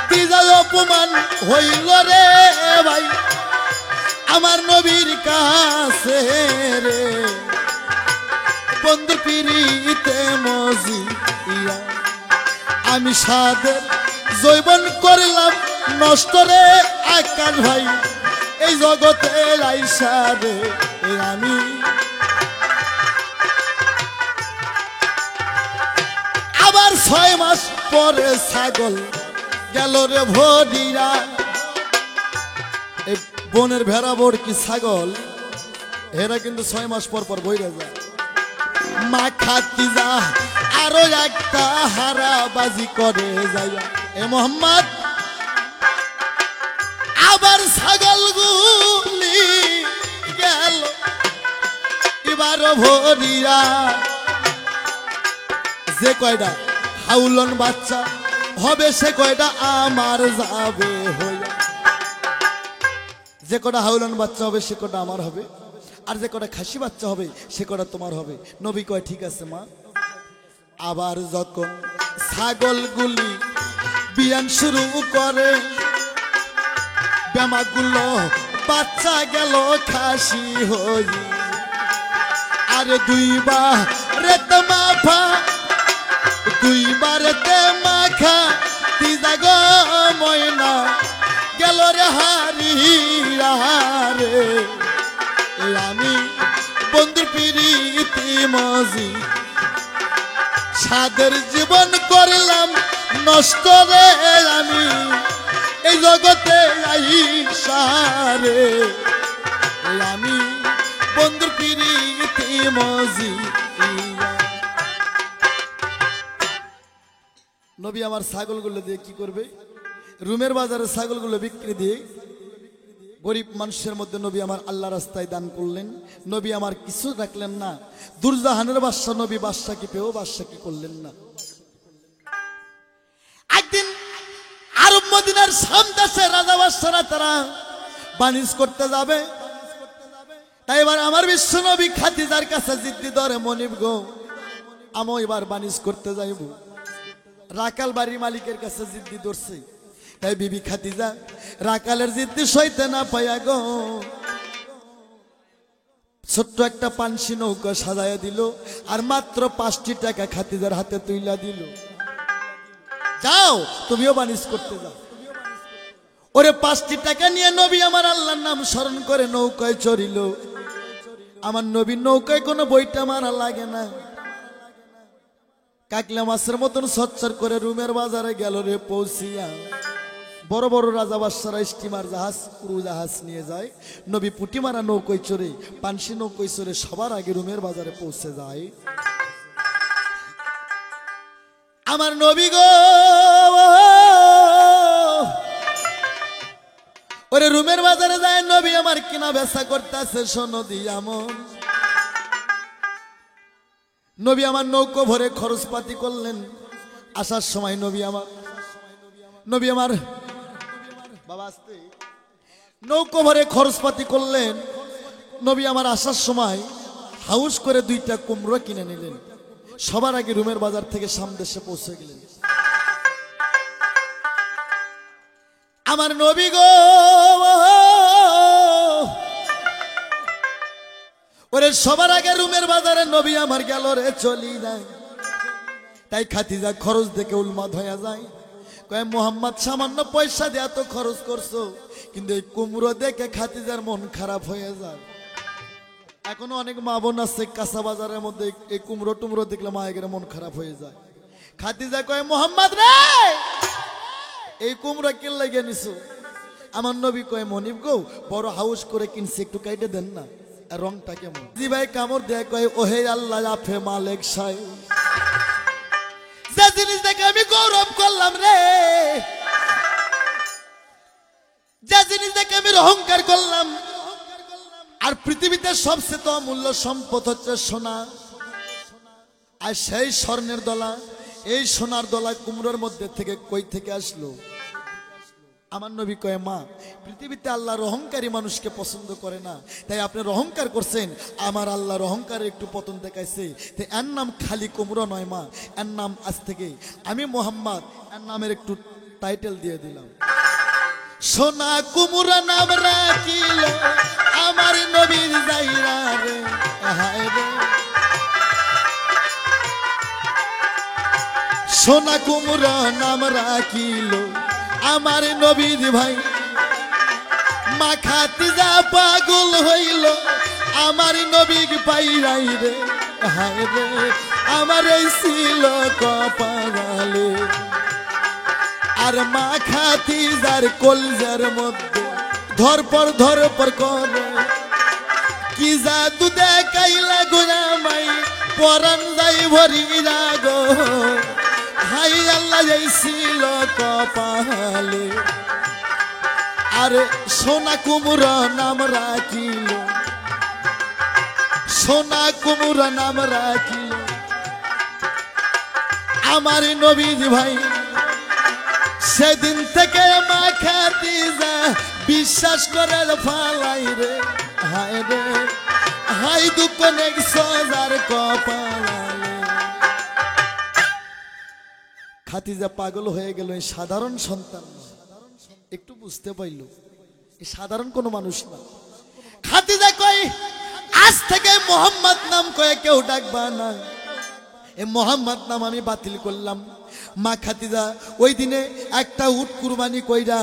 Speaker 1: তিজায় অপমান হইল রে ভাই আমার নবীর কাছে রে। বন্ধু পিরিতে মজিয়া আমি সাদের জৈবন করলাম নষ্ট রে আকাশ ভাই এই জগতে আইসা রে আমি। আবার 6 মাস পরে ছাগল গেল রে ভরিয়া। এই বনের ভেড়া বোর কি ছাগল এরা কিন্তু 6 মাস পর পর বইরা যায়। মা খাতি যা আরো একটা হারাবাজি করে যায়। এ মোহাম্মদ আবার ছাগলগুলি গেল এবার ভরিয়া। যে কয়টা হাউলন বাচ্চা হবে সে কয়টা আমার যাবে হইয়া। যে কটা হাউলন বাচ্চা হবে সে কটা আমার হবে, আর যে কটা খাসি বাচ্চা হবে সে কটা তোমার হবে। নবী কয় ঠিক আছে মা। আবার যখন ছাগলগুলি বিয়ান শুরু করে বেমাগুলো বাচ্চা গেল খাসি হই। আর দুইবারেতে মাফা দুইবারেতে মাখা তিজা গো ময়না গেল রে হারিয়া রে আমি বন্ধুর পিরিতি মজি সাদের জীবন করলাম নষ্ট রে আমি এই জগতে আইসা রে আমি বন্ধুর পিরিতি মজি। নবী আমার ছাগলগুলো দিয়ে কি করবে? রুমের বাজারে ছাগলগুলো বিক্রি দিয়ে গরিব মানুষের মধ্যে নবী আমার আল্লাহ রাস্তায় দান করলেন। নবী আমার কিছু রাখলেন না। দুরজাহানের বাদশা নবী বাদশা কি পেও বাদশা কি করলেন না। একদিন আরব মদিনার শাম দেশে রাজা বাদশারা তারা বাণিজ্য করতে যাবে। তাই এবার আমার বিশ্ব নবী খাদিজার কাছে জিদ্দি ধরে মনিব গো আমি এবার বাণিজ্য করতে যাইব। রাকাল বাড়ির মালিকের কাছে জিদ্দি ধরছে। তাই বিবি খাদিজা রাকালের জিদ্দি সইতে না পাইয়া গো ছোট্ট একটা পানসি নৌকা সাজাইয়া দিল আর মাত্র 5টি টাকা খাদিজার হাতে তুইলা দিল। যাও তুমিও বাণিজ্য করতে যাও। ওরে 5টি টাকা নিয়ে নবী আমার আল্লাহর নাম স্মরণ করে নৌকায় চড়িল। আমার নবীর নৌকায় কোনো বইটা মারা লাগে না। কাকলা মাছের মতন সচ্চর করে রুমের বাজারে গেল রে পৌঁছিয়া। বড় বড় রাজা বাদশারা স্টিমার জাহাজ ক্রু জাহাজ নিয়ে যায়। নবী পুটি মারা নৌকোয় চড়ে পানসি নৌকোয় চড়ে সবার আগে রুমের বাজারে পৌঁছে যায়। আমার নবী গো ওরে রুমের বাজারে যায় নবী আমার কিনা বেচা করতেছে। শোনো দিয়ামন নবী আমার নৌকো ভরে খরচপাতি করলেন। আসার সময় নবী আমার বাবা আসতে নৌকো ভরে খরচপাতি করলেন। নবী আমার আসার সময় হাউস করে 2টা কুমড়ো কিনে নিলেন। সবার আগে রুমের বাজার থেকে সামদেশে পৌঁছে গেলেন। আমার নবী গো ওরে সবার আগে রুমের বাজারে নবী আমার গেল রে চলি যায়। তাই খাতিজা খরচ দেখে উন্মাদ হয়ে যায়। কয় মোহাম্মদ সামান্য পয়সা দিয়ে এত খরচ করছো, কিন্তু এই কুমড়ো দেখে খাতিজার মন খারাপ হয়ে যায়। এখনো অনেক মা বোন আছে কাঁচা বাজারের মধ্যে এই কুমড়ো টুমড়ো দেখলে মায়ের মন খারাপ হয়ে যায়। খাতিজা কয় মোহাম্মদ রে এই কুমড়ো কে লাগে নিছো? আমার নবী কয় মনিব গো বড় হাউস করে কিনছে, একটু কাইটে দেন না, রংটা কেমন? জি ভাই কামড় দেয় কয় ওহে আল্লাহ আফে মালিক সাই, যে জিনিস দেখে আমি গৌরব করলাম রে, যে জিনিস দেখে আমি অহংকার করলাম। আর পৃথিবীতে সবচেয়ে অমূল্য সম্পদ হচ্ছে সোনা। আর সেই স্বর্ণের দলা, এই সোনার দলা কুমড়োর মধ্যে থেকে কই থেকে আসলো? আমার নবী কয় মা পৃথিবীতে আল্লাহর অহংকারী মানুষকে পছন্দ করে না, তাই আপনি অহংকার করছেন, আমার আল্লাহর অহংকারের একটু পতন দেখাইছে। তাই এর নাম খালি কুমড়ো নয় মা, এর নাম আজ থেকে আমি মোহাম্মদ এর নামের একটু টাইটেল দিয়ে দিলাম। সোনা কুমড়া নাম রাখিল আমার নবীর যাইরা রে, হায় রে সোনা কুমড়া নাম রাখিল আমার নবীর ভাই। মা খাতিজা পাগল হইল আমার নবী পাইরাই রে, হায় রে আমার এই ছিল কপালে। আর মা খাতিজার কলজার মধ্যে ধরপর করে কি জাদু দেখাইলা গোরা মাই, পরান যাই ভরি রাগো, হাই আল্লাহ এই ছিল কপালে। আরে সোনা কুমড়া নাম রাখিল, সোনা কুমড়া নাম রাখিল আমার নবী ভাই। সেদিন থেকে মা খাতিজা বিশ্বাস করে ফালাই রে, হায় রে হাই দুঃখ নেক সজার কপালে। খাতিজা পাগল হয়ে গেল। এই সাধারণ সন্তান একটু বুঝতে পাইল এই সাধারণ কোনো মানুষ না। খাতিজা কয় আজ থেকে মোহাম্মদ নাম কয়ে কেউ ডাকবা না, এই মোহাম্মদ নাম আমি বাতিল করলাম। মা খাতিজা ওই দিনে একটা উট কুরবানি কইরা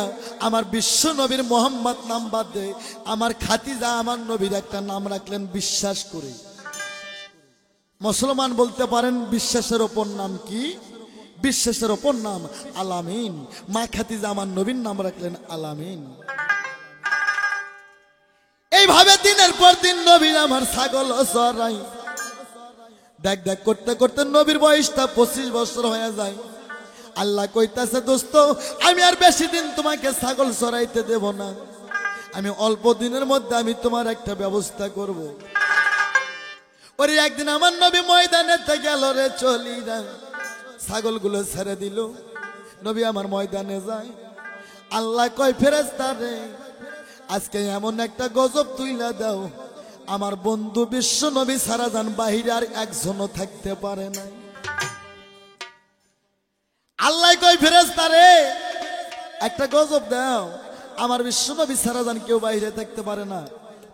Speaker 1: আমার বিশ্ব নবীর মোহাম্মদ নাম বাদ দে আমার খাতিজা আমার নবীর একটা নাম রাখলেন বিশ্বাস করে। মুসলমান বলতে পারেন বিশ্বাসের ওপর নাম কি? বিশ্বাসের ওপর নাম আলামিন। মা খাতিজা আমার নবীর নাম রাখলেন আলামিন। এইভাবে দিনের পর দিন নবীর আমার ছাগল চড়াই। দেখ দেখ করতে করতে নবীর বয়সটা 25 বছর হয়ে যায়। আল্লাহ কইতাছে দোস্ত আমি আর বেশি দিন তোমাকে ছাগল চড়াইতে দেব না, আমি অল্প দিনের মধ্যে আমি তোমার একটা ব্যবস্থা করব। ওরে একদিন আমার নবী ময়দানে গেল রে চলি না, ছাগলগুলো ছেড়ে দিল। নবী আমার ময়দানে যায়। আল্লাহ কয় ফেরেশতা রে আজকে এমন একটা গজব তুইলা দাও, আমার বন্ধু বিশ্ব নবী সারা যান বাহিরে আর একজনও থাকতে পারে না। আল্লাহ কয় ফেরেশতা রে একটা গজব দাও, আমার বিশ্ব নবী সারা যান কেউ বাহিরে থাকতে পারে না।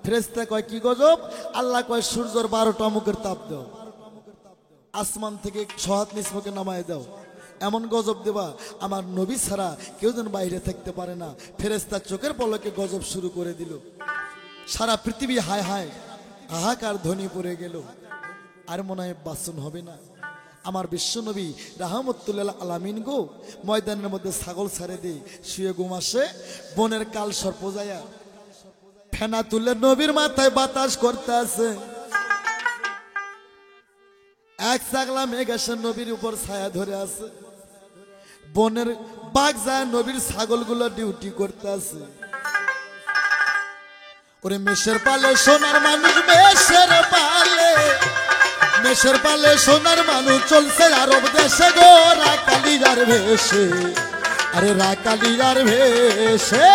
Speaker 1: ফেরেশতা কয় কি গজব? আল্লাহ কয় সূর্যের 12টা মুখের তাপ দাও, আসমান থেকে সহাত নিসমকে নামায় দাও, এমন গজব দেবা আমার নবী ছাড়া কেউ যেন বাইরে থাকতে পারে না। ফেরেশতা চোখের পলকে গজব শুরু করে দিল। সারা পৃথিবী হায় হায় হাহাকার ধ্বনি পড়ে গেল। আর মনে হয় বাসন হবে না। আমার বিশ্ব নবী রাহমাতুল্লিল আলামিন গো ময়দানের মধ্যে ছাগল ছেড়ে দিয়ে শুয়ে ঘুম আসে। বনের কাল সর্প যায়া ফেনা তুলে নবীর মাথায় বাতাস করতে আছে। এক ছাগলা মেঘ এসে নবীর উপর ছায়া ধরে আছে। বনের বাঘ যায় নবীর ছাগলগুলো ডিউটি করতে আছে। ওরে মেষের পালে সোনার মানুষ মেষের পালে, মেষের পালে সোনার মানুষ চলছে আরব দেশে গো রাকালিয়ার ভেষে, আরে রাকালিয়ার ভেষে।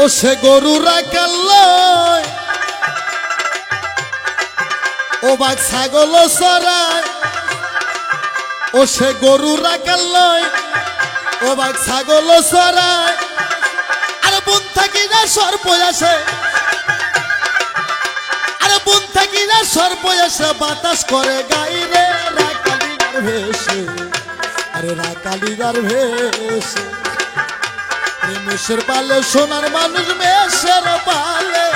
Speaker 1: ও সে গরু রাখাল লয়, ও বাঘ ছাগল চরায়, ও সে গরু রাখাল লয়, ও বাঘ ছাগল চরায়। আর বন থাকি না সর্প আসে, আর বন থাকি না সর্প আসে বাতাস করে গাইরে রাকালিয়ার ভেষে, আরে রাকালিয়ার ভেষে। মেষের পালে সোনার মানুষ, মেষের পালে,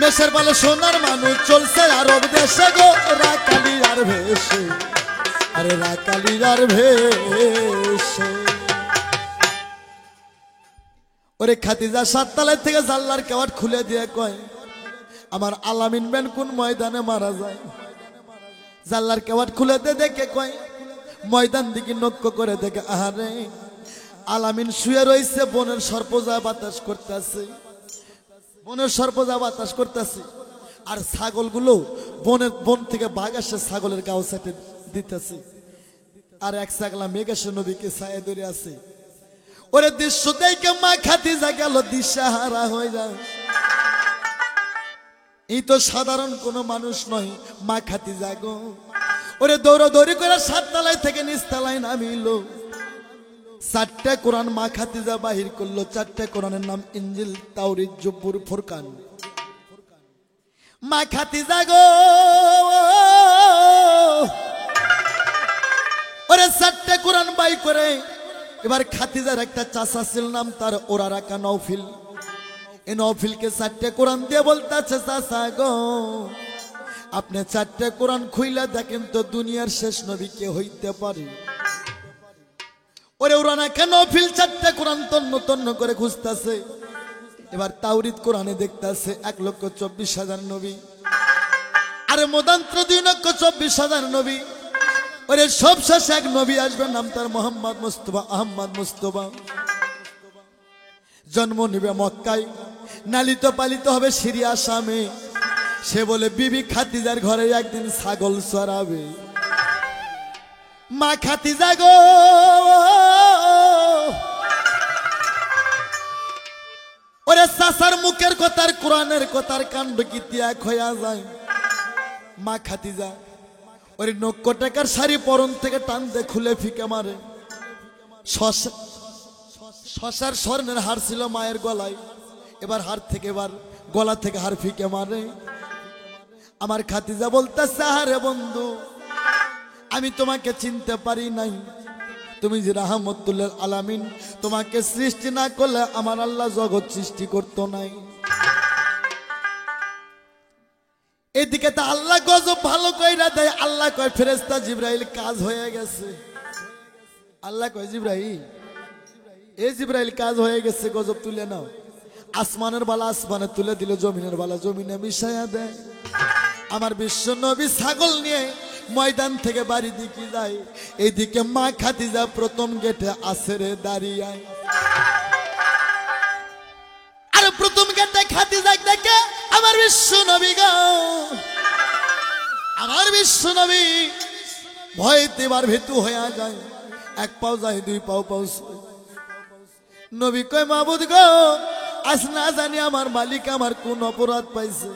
Speaker 1: মেষের পালে সোনার মানুষ চলছে আরব দেশে গো রাকালিয়ার ভেষে, আরে রাকালিয়ার ভেষে। ওরে খাদিজা সাততলা থেকে জানলার কেওয়াট খুলে দিয়ে কয়, আমার আলামিন বেন কোন ময়দানে মারা যায়। জানলার কেওয়াট খুলে দিয়ে দেখে কয়, ময়দান দিকে লক্ষ্য করে দেখে আহারে আলামিন শুয়ে রয়েছে, বনের সর্পজা বাতাস করতেছে, বনের সর্পজা বাতাস করতেছে। আর ছাগলগুলো বন থেকে বাঘ আসে ছাগলের গাও সাথে দিতেছে। আর এক ছাগলা মেঘাসে নবীকে ছায়া ধরে আছে। ওরে দৃশ্য দেখে মা খাদিজা গেল দিশাহারা হয়ে যায়। এই তো সাধারণ কোনো মানুষ নয়, মা খাদিজা গো। ওরে দৌড়াদৌড়ি করে সাততলায় থেকে নিচতলায় নামিল। চারটা কোরআন মা খাদিজা বাহির করলো। চারটা কোরআনের নাম ইনজিল, তাওরীত, জবুর, ফুরকান। মা খাদিজা গো, ওরে চারটা কোরআন বাই করে এবার খাদিজার একটা চাচা ছিল, নাম তার ওরারাকা নওফিল। এই নওফিলকে চারটা কোরআন দিয়ে বলতেছে, চাচা গো আপনি চারটা কোরআন খুইলা দেখেন তো দুনিয়ার শেষ নবী কে হইতে পারে। ওরে ওরারাকা নওফিল চারটা কোরআন তন্ন তন্ন করে খুঁজতেছে। এবার তাওরীত কোরআনে দেখতেছে 1,24,000 নবী, আরে মদান্ত্র 2,24,000 নবী। ওরে সব শেষ এক নবী আসবে, নাম তার মোহাম্মদ মুস্তাফা, আহমদ মুস্তাফা। জন্ম নিবে মক্কায়, নালিত পালিত হবে সিরিয়া শামে। সে বলে বিবি খাদিজার ঘরে একদিন ছাগল চরাবে। মা খাদিজা গো, ওরে চাচার মুখের কথার কোরআনের কথার কাণ্ড কি ত্যাগ হইয়া যায়। মা খাদিজা ওরে 9 টাকার শাড়ি পরন থেকে টান দিয়ে খুলে ফিকে মারে। শশার স্বর্ণের হার ছিল মায়ের গলায়, এবার হার থেকে এবার গলা থেকে হার ফিকে মারে। আমার খাদিজা বলতেছে, আরে বন্ধু আমি তোমাকে চিনতে পারি নাই, তুমি যে রাহমাতুল লিল আলামিন, তোমাকে সৃষ্টি না করলে আমার আল্লাহ জগৎ সৃষ্টি করতো নাই। এদিকে তো আল্লাহ গজব ভালো কইরা দেয়। আল্লাহ কয় ফেরেশতা জিবরাইল কাজ হয়ে গেছে। আল্লাহ কয় জিবরাইল, এই জিবরাইল কাজ হয়ে গেছে, গজব তুলে নাও। আসমানের বালা আসমানে তুলে দিল, জমিনের বালা জমিনে মিশাইয়া দেয়। আমার বিশ্ব নবী ছাগল নিয়ে ময়দান থেকে বাড়ি দিকে যায়। এইদিকে মা খাদিজা প্রথম গেটে আসরে দাঁড়িয়ে। আর প্রথম গেটে খাদিজা দেখে আমার বিশ্ব নবী গো, আমার বিশ্ব নবী ভয়তে এবার ভীতু হয়ে যায়। এক পাও যায়, দুই পাও পাও। নবী কয়, মাবুদ গো আজ না জানি আমার মালিক আমার কোন অপরাধ পাইছে,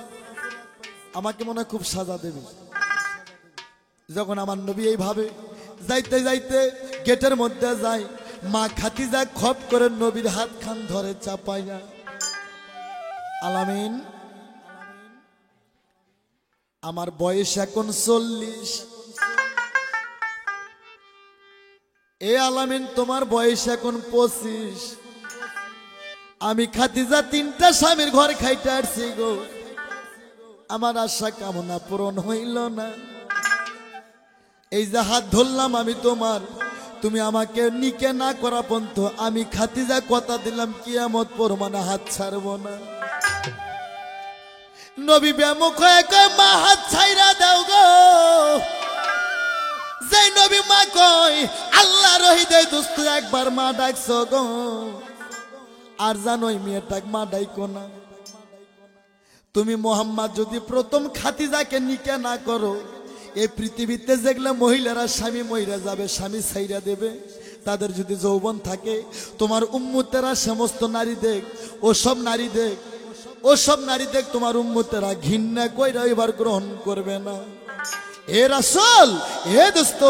Speaker 1: আমাকে মনে খুব সাজা দেবে। যখন আমার নবী এইভাবে যাইতে যাইতে গেটের মধ্যে যায়, মা খাদিজা খপ করে নবীর হাত খান ধরে চাপাইয়া, আলামিন আমার বয়স এখন 40, এ আলামিন তোমার বয়স এখন 25। আমি খাদিজা 3টা স্বামীর ঘর খাইতে আসছি গো, আমার আশা কামনা পূরণ হইল না। এই যে হাত ধরলাম আমি তোমার, তুমি আমাকে নিকে না করা পর্যন্ত আমি খাদিজা কথা দিলাম কিয়ামত পরমানে হাত ছাড়বো না। নবী ব্যামুখ হয়ে কয়, মা হাত ছাইরা দাও গো, যে নবী মা কই আল্লাহ রহিদে দোস্ত একবার মা ডাকছো গো, আর জানোই মেয়েটাক মা ডাইকো না। তুমি মোহাম্মদ যদি প্রথম খাদিজাকে নিকে না করো, এই পৃথিবীতে যেগুলো মহিলারা স্বামী মহিলা যাবে, স্বামী ছাইরা দেবে, তাদের যদি যৌবন থাকে, তোমার উম্মতেরা সমস্ত নারী দেখ, ওসব নারী দেখ তোমার উম্মতেরা ঘৃণা কইরা এবার গ্রহণ করবে না। এ রাসূল, হে দোস্ত,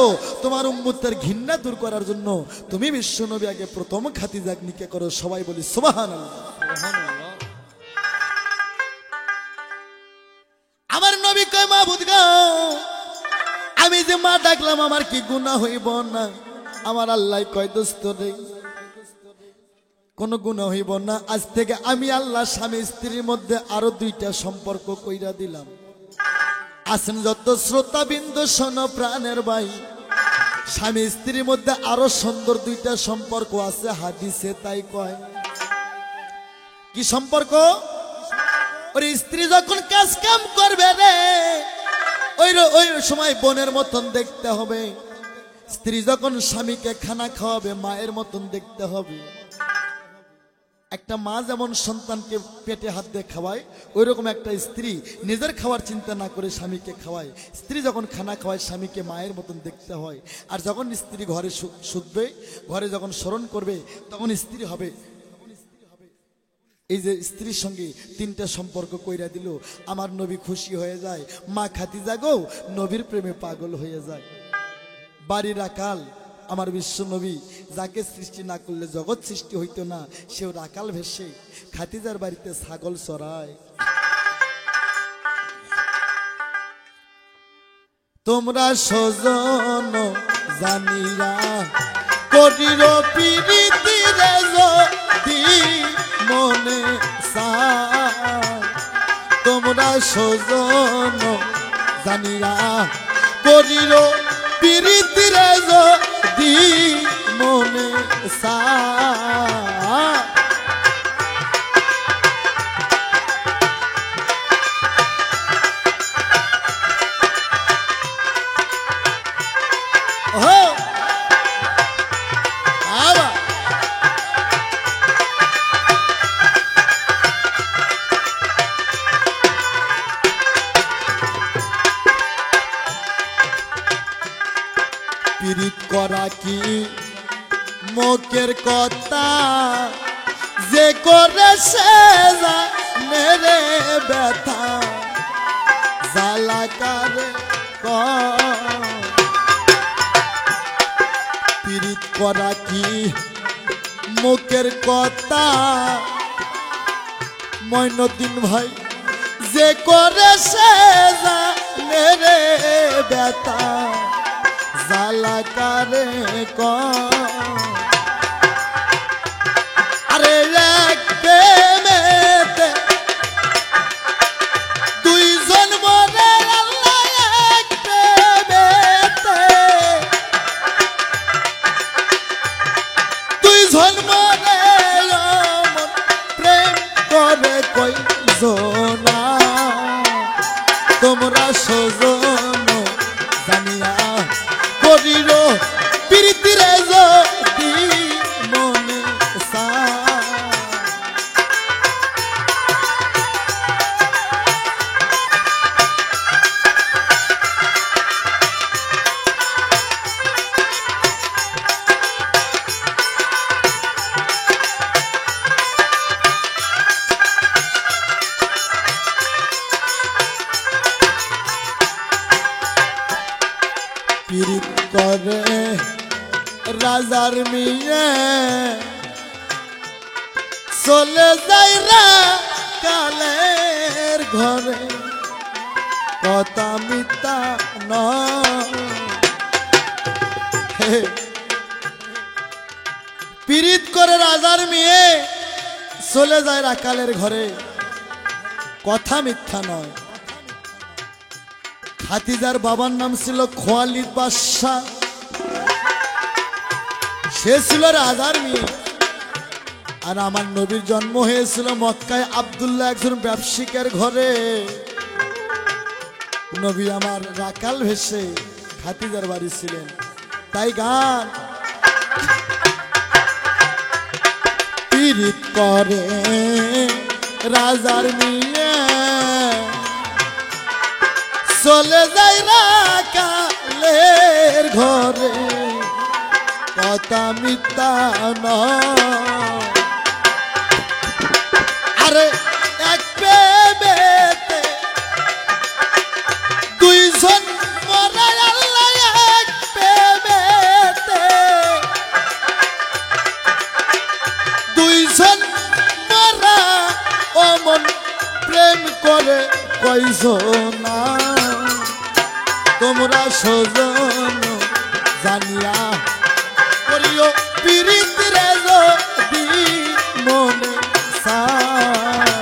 Speaker 1: তোমার উম্মতের ঘৃণা দূর করার জন্য তুমি বিশ্বনবী আগে প্রথম খাদিজাকে নিকে করো। সবাই বলি সুবহানাল্লাহ। আমার নবী কয় মাবুদ গো, আমি যে মা ডাকলাম আমার কি গুনাহ হইব না? আমার আল্লাহ কয় দোস্ত রে, কোন গুনাহ হইব না। আজ থেকে আমি আল্লাহ স্বামী স্ত্রীর মধ্যে আরো দুইটা সম্পর্ক কইরা দিলাম। আসেন যত শ্রোতা বিন্দু শোনো প্রাণের ভাই, স্বামী স্ত্রীর মধ্যে আরো সুন্দর দুইটা সম্পর্ক আছে, হাদিসে তাই কয়। কি সম্পর্ক? ওই স্ত্রী যখন কাজ কাম করবে রে, ওই সময় বোনের মতন দেখতে হবে। স্ত্রী যখন স্বামীকে খানা খাওয়াবে মায়ের মতন দেখতে হবে। একটা মা যেমন সন্তানকে পেটে হাত দিয়ে খাওয়ায়, ওই রকম একটা স্ত্রী নিজের খাওয়ার চিন্তা না করে স্বামীকে খাওয়ায়। স্ত্রী যখন খানা খাওয়ায় স্বামীকে মায়ের মতন দেখতে হয়। আর যখন স্ত্রী ঘরে শুধবে, ঘরে যখন স্মরণ করবে, তখন স্ত্রী হবে। এই যে স্ত্রীর সঙ্গে তিনটা সম্পর্ক কইরা দিল, আমার নবী খুশি হয়ে যায়। মা খাদিজা গো নবীর প্রেমে পাগল হয়ে যায়। বাড়ির রাখাল আমার বিশ্ব নবী, যাকে সৃষ্টি না করলে জগৎ সৃষ্টি হইতো না, সেও রাখাল ভেসে খাদিজার বাড়িতে ছাগল চড়ায়। তোমরা সজন জানিয়া করির প্রীতি রে যদি মনে চায়, তোমরা সজন জানিয়া করির প্রীতি রে যদি মনে চায়। পীড়িত করা কি মুখের কথা, যে করে সে মেরে ব্যথা জ্বালাকারে পীড়িত করা কি মুখের কথা, মঈনুদ্দিন ভাই, যে করে সে মেরে ব্যথা জ্বালাকারে আরে এক প্রেমেতে দুইজন মরে, আল্লাহ এক প্রেমেতে দুইজন মরে, প্রেম করে কইজনা। তোমরা সজন জানিয়া করির প্রীতি রে যদি মনে চায়। পীড়িত করে রাজার মেয়ে, চলে যাই কালের ঘরে, কথা মিথ্যা নয়। পীড়িত করে রাজার মেয়ে চলে যায় রাকালের ঘরে, কথা মিথ্যা নয়। খাদিজার বাবার নাম ছিল খোয়ালিদ বাদশাহ, সে ছিল রাজার মেয়ে। আর আমার নবীর জন্ম হয়েছিল মক্কায় আব্দুল্লাহ একজন ব্যবসায়িকের ঘরে। নবী আমার রাকাল ভেসে ভাতিজার বাড়ি ছিলেন। তাই গান পীড়িত করে রাজার নিয়ে চলে যায় রাখালের ঘরে, কথা মিথ্যা নয়। আরে এক প্রেমেতে দুইজন মরা, আল্লাহ এক প্রেমেতে দুইজন মরা, অমন প্রেম করে কয়জনা। তোমরা সজন জানিয়া করিও পীড়িত রে যদি মনে চায়।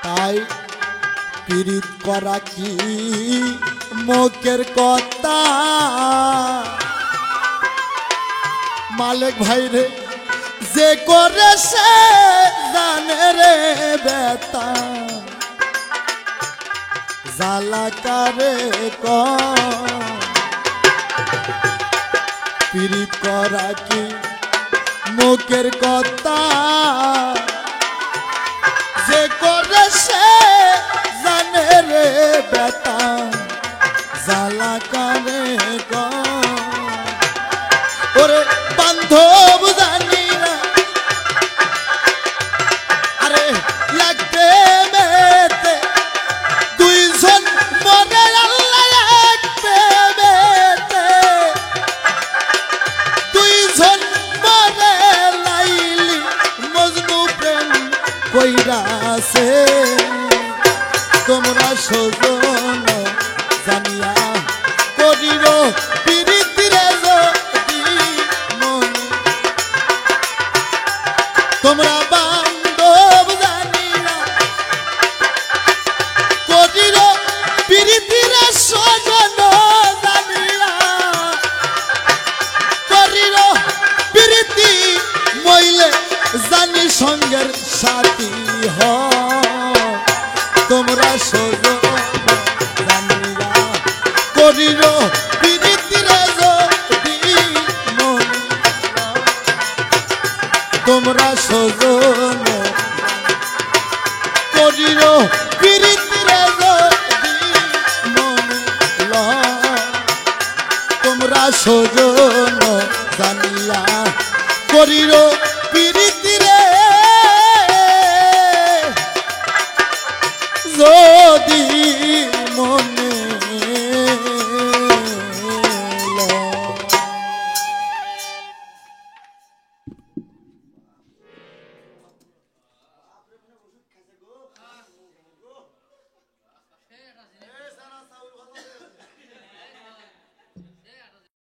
Speaker 1: তাই পীড়িত করা কি মুখের কথা, মালিক ভাই রে যে করে সে জানে রে বেতা, জ্বালা কারে পীড়িত করা কি মুখের কথা, যে করে সে জানে রে বেতা, জ্বালা কারে ওরে বান্ধব জানি না। আরে এক প্রেমেতে দুইজন মরে, আল্লাহ এক প্রেমেতে দুইজন মরে, লাইলি মজনু প্রেম কইরাছে। তোমরা সজন জানিয়া করিল পীড়িত রে যদি মনে, তোমরা বান্ধব জানিয়া করিল পীড়িত রে সজন জানিয়া করিল পীড়িতি, মইলে জানি সঙ্গের সাথী হয়। তোমরা সজন জানিয়া করিল পীড়িত রে যদি মনে, তোমরা সজন করিল পীড়িত রে যদি মনে, তোমরা সজন জানিয়া করিল